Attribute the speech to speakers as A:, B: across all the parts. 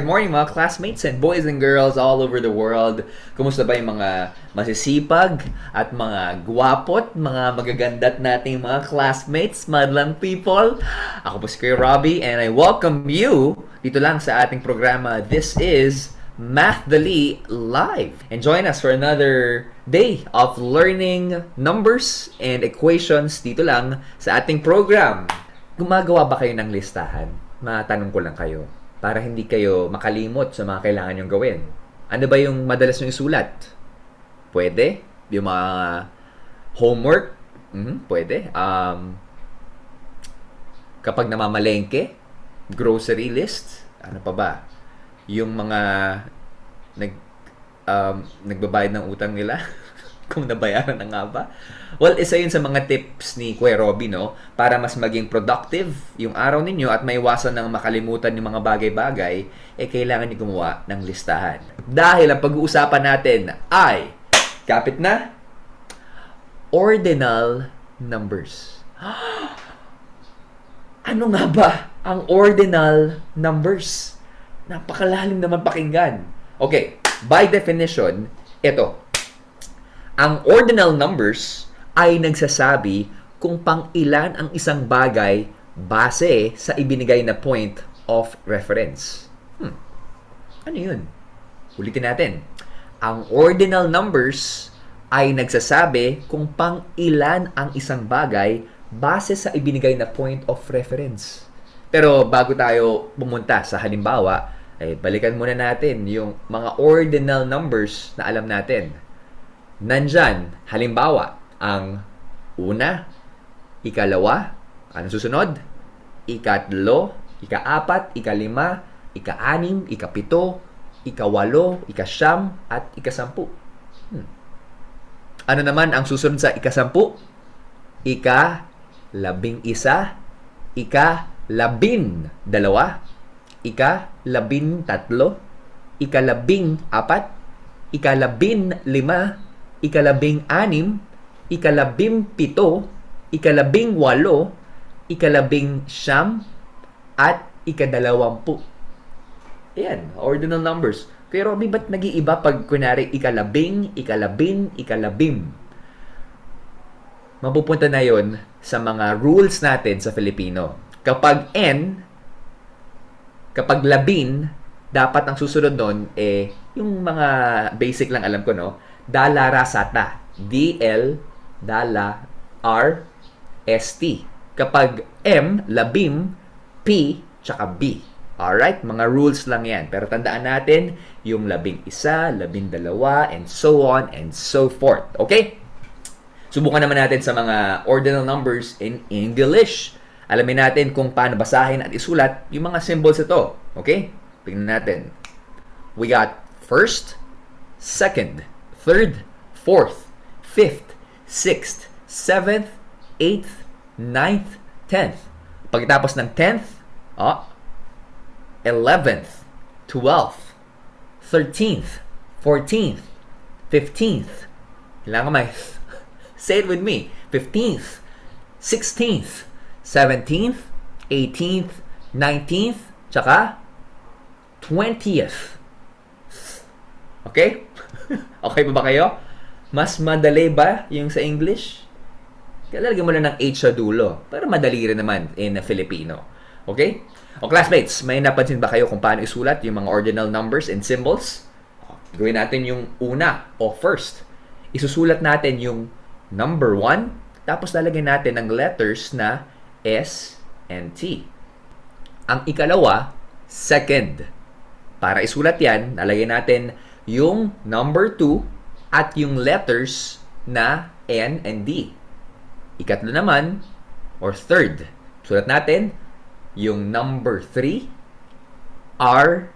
A: Good morning mga classmates and boys and girls all over the world. Kumusta ba yung mga masisipag at mga gwapot, mga magaganda't nating mga classmates, madlang people? Ako po si Kuya Robbie and I welcome you dito lang sa ating programa. This is MathDali Live. And join us for another day of learning numbers and equations dito lang sa ating program. Gumagawa ba kayo ng listahan? Matanong ko lang kayo para hindi kayo makalimot sa mga kailangan nyong gawin. Ano ba yung madalas nyong isulat? Pwede. Yung mga homework? Pwede. Kapag namamalengke, grocery list, ano pa ba? Yung mga nagbabayad ng utang nila, kung nabayaran na nga ba. Well, isa yun sa mga tips ni Kuya Robby, no? Para mas maging productive yung araw ninyo at maiwasan ng makalimutan yung mga bagay-bagay, kailangan nyo gumawa ng listahan. Dahil ang pag-uusapan natin ay, kapit na, ordinal numbers. Ano nga ba ang ordinal numbers? Napakalalim naman pakinggan. Okay, by definition, ito. Ang ordinal numbers ay nagsasabi kung pang-ilan ang isang bagay base sa ibinigay na point of reference. Ano yun? Ulitin natin. Ang ordinal numbers ay nagsasabi kung pang-ilan ang isang bagay base sa ibinigay na point of reference. Pero bago tayo pumunta sa halimbawa, balikan muna natin yung mga ordinal numbers na alam natin. Nandyan, halimbawa, ang una, ikalawa, ano susunod? Ikatlo, ikaapat, ikalima, ikaanim, ikapito, ikawalo, ikasyam, at ikasampu. Ano naman ang susunod sa ikasampu? Ika-labing-isa, ika-labing-dalawa, ika-labing-tatlo, ika-labing-apat, ika-labing-lima, ika-labing-anim, ika-labing-pito, ika-labing-walo, ika-labing-siyam, at ika-dalawampu. Ayan, ordinal numbers. Kaya Robby, ba't nag-iiba pag kunwari ika-labing, ika-labing, ika-labing? Mapupunta na yon sa mga rules natin sa Filipino. Kapag kapag labing, dapat ang susunod nun, yung mga basic lang alam ko, no? Dala rasata. D-L, dala, R, S-T. Kapag M, labim, P, tsaka B. Alright? Mga rules lang yan. Pero tandaan natin, yung labing-isa, labing-dalawa, and so on and so forth. Okay? Subukan naman natin sa mga ordinal numbers in English. Alamin natin kung paano basahin at isulat yung mga symbols ito. Okay? Tingnan natin. We got first, second, third, fourth, fifth, sixth, seventh, eighth, ninth, 10th. Pagkatapos ng 10th, 11th, 12th, 13th, 14th, 15th. Kailangan may say it with me. 15th, 16th, 17th, 18th, 19th, tsaka 20th. Okay? Okay pa ba kayo? Mas madali ba yung sa English? Lalagyan mo lang ng H sa dulo. Pero madali rin naman in Filipino. Okay? O classmates, may napansin ba kayo kung paano isulat yung mga ordinal numbers and symbols? Gawin natin yung una o first. Isusulat natin yung number 1, tapos lalagyan natin ng letters na S and T. Ang ikalawa, second. Para isulat yan, lalagyan natin yung number 2 at yung letters na N and D. Ikatlo naman, or third, sulat natin yung number 3, R,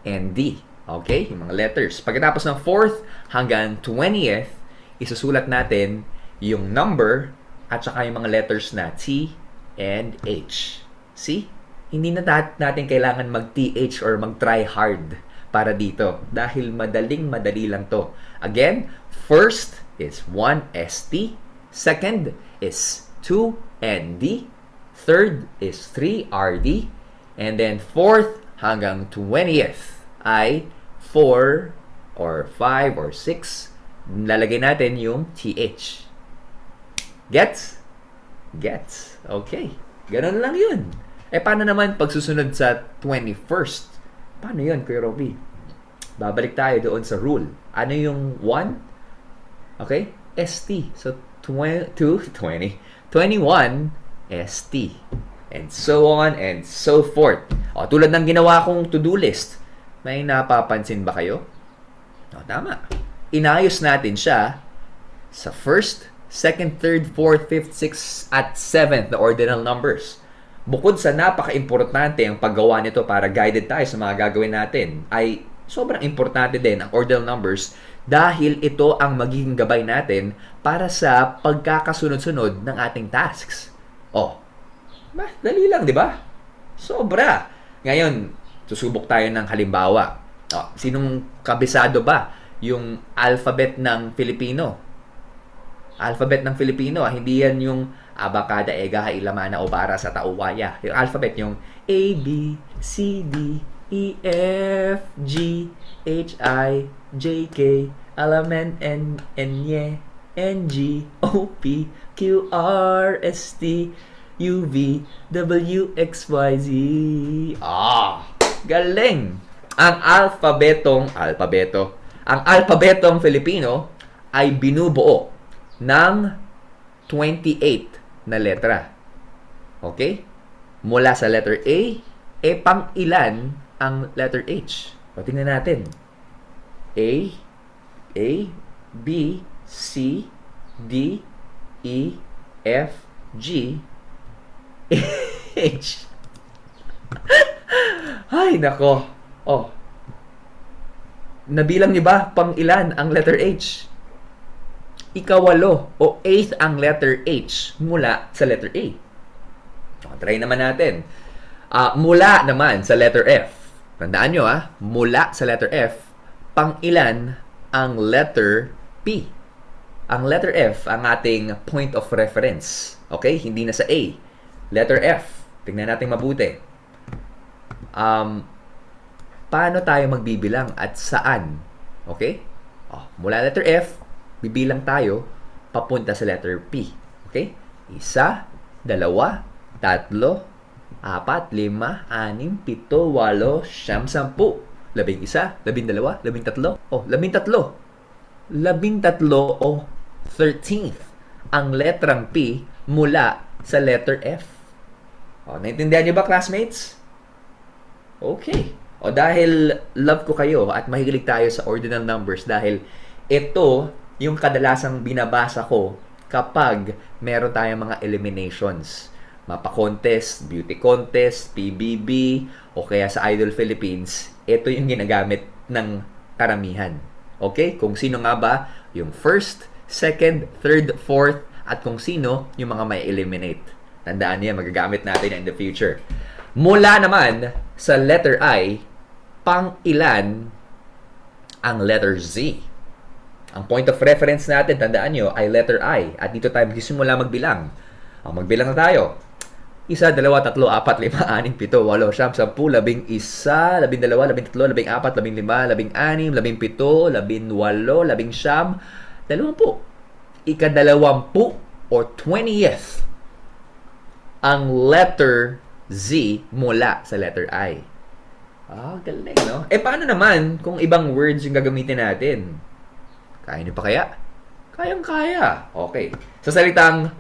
A: and D. Okay? Yung mga letters. Pagkatapos ng 4th hanggang 20th, isusulat natin yung number at saka yung mga letters na T and H. See? Hindi na natin kailangan mag-TH or mag-try hard para dito. Dahil madali lang to. Again, first is 1ST. Second is 2ND. Third is 3RD. And then fourth hanggang 20th ay 4 or 5 or 6. Lalagay natin yung TH. Gets? Gets. Okay. Ganun lang yun. Paano naman pagsusunod sa 21st? Paano yun, Kuya Robby? Babalik tayo doon sa rule. Ano yung 1? Okay? ST. So, 21 ST. And so on and so forth. Tulad ng ginawa kong to-do list. May napapansin ba kayo? Tama. Inayos natin siya sa 1st, 2nd, 3rd, 4th, 5th, 6th, at 7th na ordinal numbers. Bukod sa napaka-importante ang paggawa nito para guided tayo sa mga gagawin natin, ay sobrang importante din ang ordinal numbers dahil ito ang magiging gabay natin para sa pagkakasunod-sunod ng ating tasks. Dali lang, di ba? Sobra. Ngayon, susubok tayo ng halimbawa. Sinong kabisado ba yung alphabet ng Filipino? Alphabet ng Filipino, hindi yan yung abakada, ega, ilamana, o bara sa tauwaya. Yung alphabet, yung A, B, C, D, E, F, G, H, I, J, K, L, M, N, N, N, G, O, P, Q, R, S, T, U, V, W, X, Y, Z. Galing! Ang alpabetong Filipino ay binubuo ng 28 na letra. Okay? Mula sa letter A, pang ilan ang letter H? Tingnan natin. A, B, C, D, E, F, G, H. Ay, nako. Nabilang niyo ba pang ilan ang letter H? Ikawalo o 8th ang letter H mula sa letter A. Try naman natin. Mula naman sa letter F. Tandaan nyo mula sa letter F, pang ilan ang letter P. Ang letter F ang ating point of reference. Okay? Hindi na sa A. Letter F. Tingnan natin mabuti. Paano tayo magbibilang at saan? Okay? Mula letter F, bibilang tayo papunta sa letter P. Okay? 1, 2, 3, 4, 5, 6, 7, 8, 9, 10, 11, 12, 13, 13th ang letrang P mula sa letter F. Naintindihan niyo ba, classmates? Okay. Dahil love ko kayo at mahilig tayo sa ordinal numbers dahil ito yung kadalasang binabasa ko kapag meron tayong mga eliminations. Mapa-contest, beauty contest, PBB, o kaya sa Idol Philippines, ito yung ginagamit ng karamihan. Okay? Kung sino nga ba yung 1st, 2nd, 3rd, 4th, at kung sino yung mga may eliminate. Tandaan niya, magagamit natin in the future. Mula naman sa letter I, pang ilan ang letter Z? Ang point of reference natin, tandaan nyo, ay letter I. At dito tayo magsisimula magbilang. Magbilang na tayo. 1, 2, 3, 4, 5, 6, 7, 8, 9, 10, 11, 12, 13, 14, 15, 16, 17, 20, Ika-20 or 20th ang letter Z mula sa letter I. Galing, no? Paano naman kung ibang words yung gagamitin natin? Kaya niyo pa kaya? Kayang-kaya. Okay. Sa salitang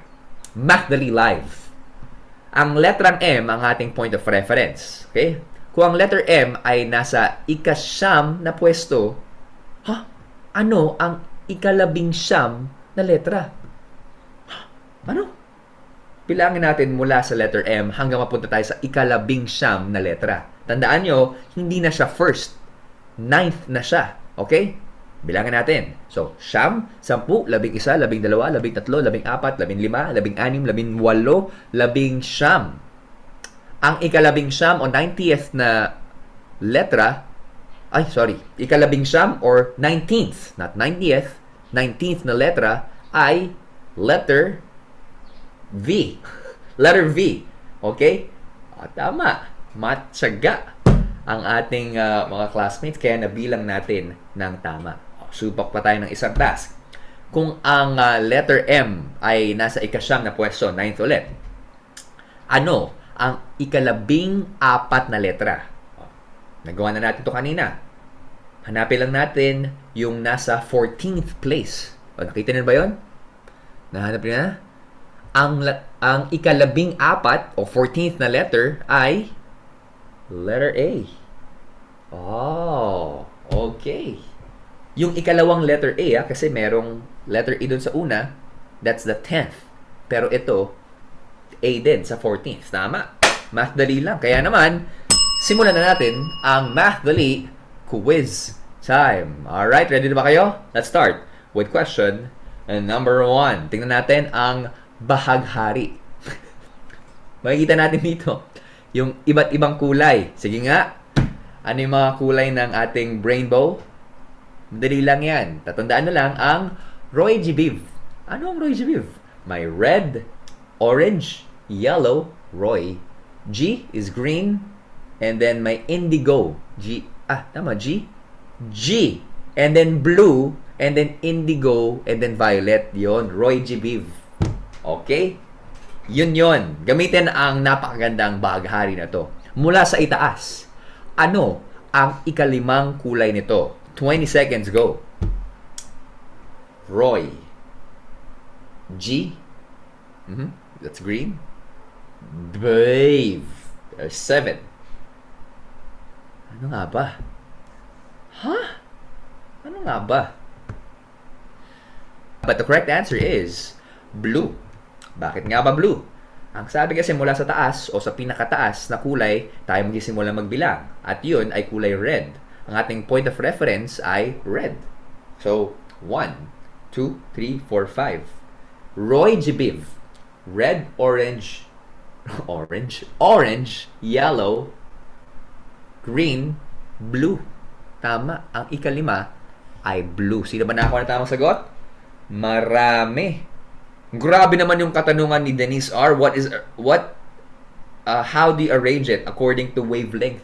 A: MathDali Live, ang letrang M ang ating point of reference. Okay? Kung ang letter M ay nasa ika-siyam na pwesto, ano ang ika-labing-siyam na letra? Ano? Bilangin natin mula sa letter M hanggang mapunta tayo sa ika-labing-siyam na letra. Tandaan nyo, hindi na siya first. 9th na siya. Okay? Bilangin natin. So, 9, 10, 11, 12, 13, 14, 15, 16, 17, 18, 19. Ang ika-labing-siyam o 90th na letra, ika-labing-siyam or 19th, not 90th, 19th na letra ay letter V. Letter V. Okay? Tama. Matyaga. ang ating mga classmates, kaya nabilang natin ng tama. Subok pa tayo ng isang task. Kung ang letter M ay nasa ikasyam na pwesto, 9th ulit, ano ang ikalabing-apat na letra? Nagawa na natin ito kanina. Hanapin lang natin yung nasa 14th place. O, nakita niyo ba yun? Nahanap niyo na? Ang ikalabing-apat o 14th na letter ay letter A. Oh, okay. Yung ikalawang letter A, kasi merong letter A dun sa una, that's the 10th. Pero ito, A din sa 14th. Tama. MathDali lang. Kaya naman, simulan na natin ang MathDali quiz time. Alright, ready na ba kayo? Let's start with question number 1. Tingnan natin ang bahaghari. Makikita natin dito yung iba't ibang kulay. Sige nga. Ano yung mga kulay ng ating rainbow? Madali lang yan. Tatandaan na lang ang Roy G. Biv. Ano ang Roy G. Biv? May red, orange, yellow, Roy. G is green. And then may indigo. G. Tama. G. G. And then blue. And then indigo. And then violet. Yon. Roy G. Biv. Okay? Yun. Gamitin ang napakagandang bahaghari na to. Mula sa itaas. Ano ang ikalimang kulay nito? 20 seconds, go. Roy. G. That's green. Brave. There's 7. Ano nga ba? Ano nga ba? But the correct answer is blue. Bakit nga ba blue? Ang sabi kasi mula sa taas o sa pinakataas na kulay, tayo magsisimula magbilang. At yun ay kulay red. Ang ating point of reference ay red. So, 1, 2, 3, 4, 5. Roy Jibiv. Red, orange, yellow, green, blue. Tama. Ang ikalima ay blue. Sino ba nakakuha na tamang sagot? Marami. Grabe naman yung katanungan ni Denise R. How do you arrange it according to wavelength?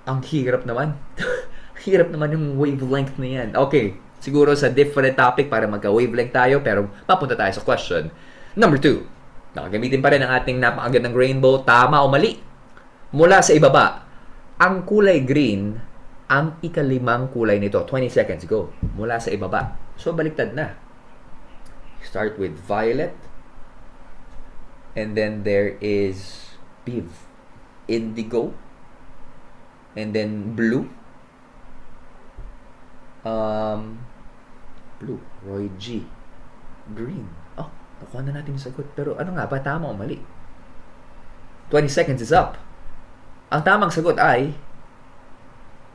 A: Ang hirap naman. Hirap naman yung wavelength na yan. Okay, siguro sa different topic para magka-wavelength tayo, pero papunta tayo sa question. Number 2. Nakagamitin pa rin ang ating napakagandang rainbow. Tama o mali? Mula sa ibaba, ang kulay green, ang ikalimang kulay nito. 20 seconds, go. Mula sa ibaba. So, baliktad na. Start with violet. And then there is Biv. Indigo. And then blue. Blue. Roy G. Green. Oh, nakuha na natin yung sagot. Pero ano nga ba? Tama o mali? 20 seconds is up. Ang tamang sagot ay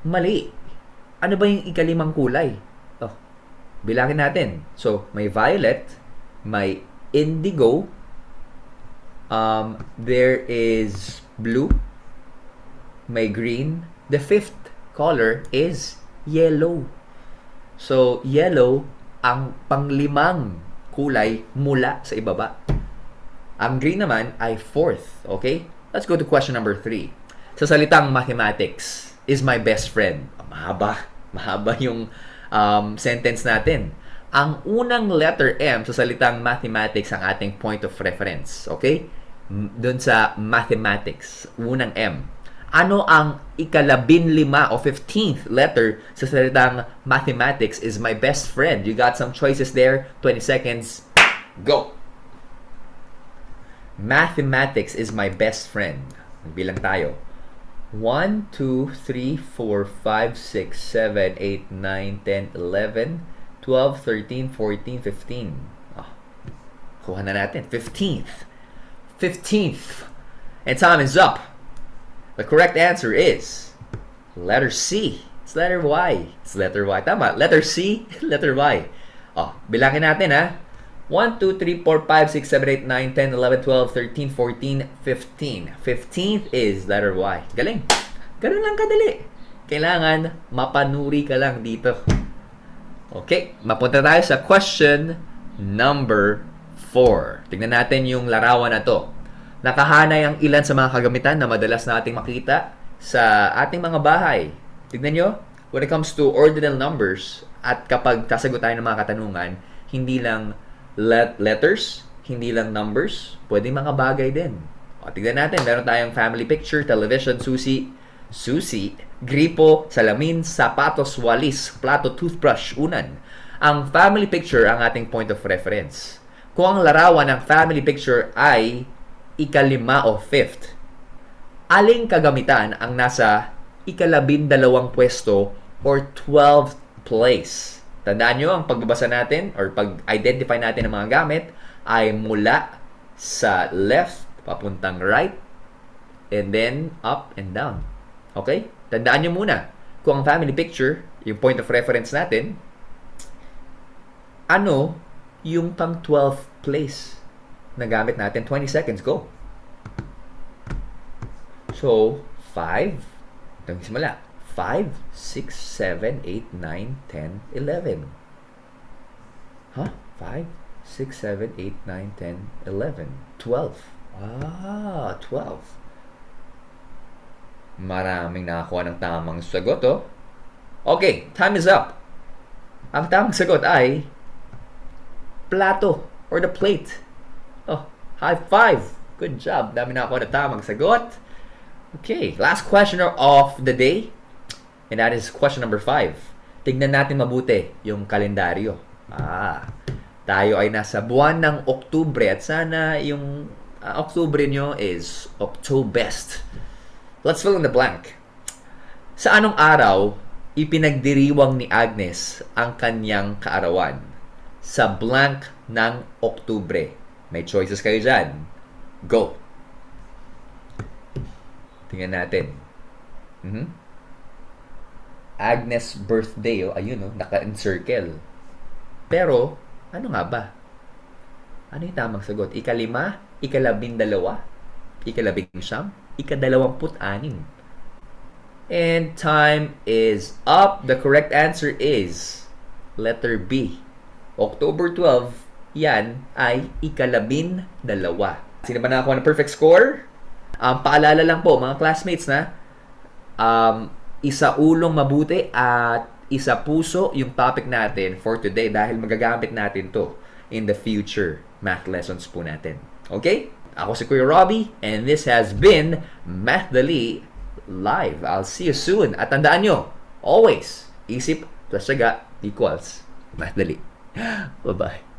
A: mali. Ano ba yung ikalimang kulay? Oh, bilangin natin. So, may violet, may indigo, there is blue, may green. The fifth color is yellow. So, yellow ang panglimang kulay mula sa ibaba. Ang green naman ay fourth. Okay? Let's go to question number 3. Sa salitang mathematics is my best friend. Mahaba yung sentence natin. Ang unang letter M sa salitang mathematics ang ating point of reference. Okay? Doon sa mathematics, unang M. Ano ang ikalabinlima o 15th letter sa salitang mathematics is my best friend? You got some choices there. 20 seconds. Go! Mathematics is my best friend. Bilang tayo. 1, 2, 3, 4, 5, 6, 7, 8, 9, 10, 11, 12, 13, 14, 15. Kuha na natin. 15th. 15th. And time is up. The correct answer is letter C. It's letter Y. It's letter Y. Tama. Letter C, letter Y. Bilangin natin ha. 1, 2, 3, 4, 5, 6, 7, 8, 9, 10, 11, 12, 13, 14, 15. 15th is letter Y. Galing. Ganun lang kadali. Kailangan mapanuri ka lang dito. Okay. Mapunta tayo sa question number 4. Tignan natin yung larawan na to. Nakahanay ang ilan sa mga kagamitan na madalas nating makita sa ating mga bahay. Tignan nyo, when it comes to ordinal numbers, at kapag sasagot tayo ng mga katanungan, hindi lang letters, hindi lang numbers, pwedeng mga bagay din. O, tignan natin, meron tayong family picture, television, susi, gripo, salamin, sapatos, walis, plato, toothbrush, unan. Ang family picture ang ating point of reference. Kung ang larawan ng family picture ay ikalima o fifth, aling kagamitan ang nasa ikalabindalawang pwesto or 12th place? Tandaan nyo, ang pagbabasa natin or pag-identify natin ng mga gamit ay mula sa left, papuntang right, and then up and down. Okay? Tandaan nyo muna, kung ang family picture, yung point of reference natin, ano yung pang 12th place na gamit natin? 20 seconds, go! So, 5, ito simula, 5, 6, 7, 8, 9, 10, 11. Huh? 5, 6, 7, 8, 9, 10, 11, 12. 12. Maraming nakakuha ng tamang sagot, oh. Okay, time is up. Ang tamang sagot ay plato or the plate. Oh, high five. Good job. Dami nakakuha ng tamang sagot. Okay, last question of the day. And that is question number 5. Tignan natin mabuti yung kalendaryo. Tayo ay nasa buwan ng Oktubre at sana yung Oktubre nyo is Oktobest. Let's fill in the blank. Sa anong araw ipinagdiriwang ni Agnes ang kanyang kaarawan? Sa blank ng Oktubre. May choices kayo dyan. Go! Tingnan natin. Agnes birthday, ayun, naka-encircle. Pero, ano nga ba? Ano yung tamang sagot? Ikalima, ikalabindalawa, ikalabingsyam, ikadalawamput-anim. And time is up. The correct answer is letter B. October 12, yan ay ikalabindalawa. Sino ba nakakuha ng perfect score? Paalala lang po, mga classmates na, isa ulong mabuti at isa puso yung topic natin for today dahil magagamit natin to in the future math lessons po natin. Okay? Ako si Kuya Robbie and this has been MathDali Live. I'll see you soon. At tandaan nyo, always, isip plus tiyaga equals MathDali. Bye-bye.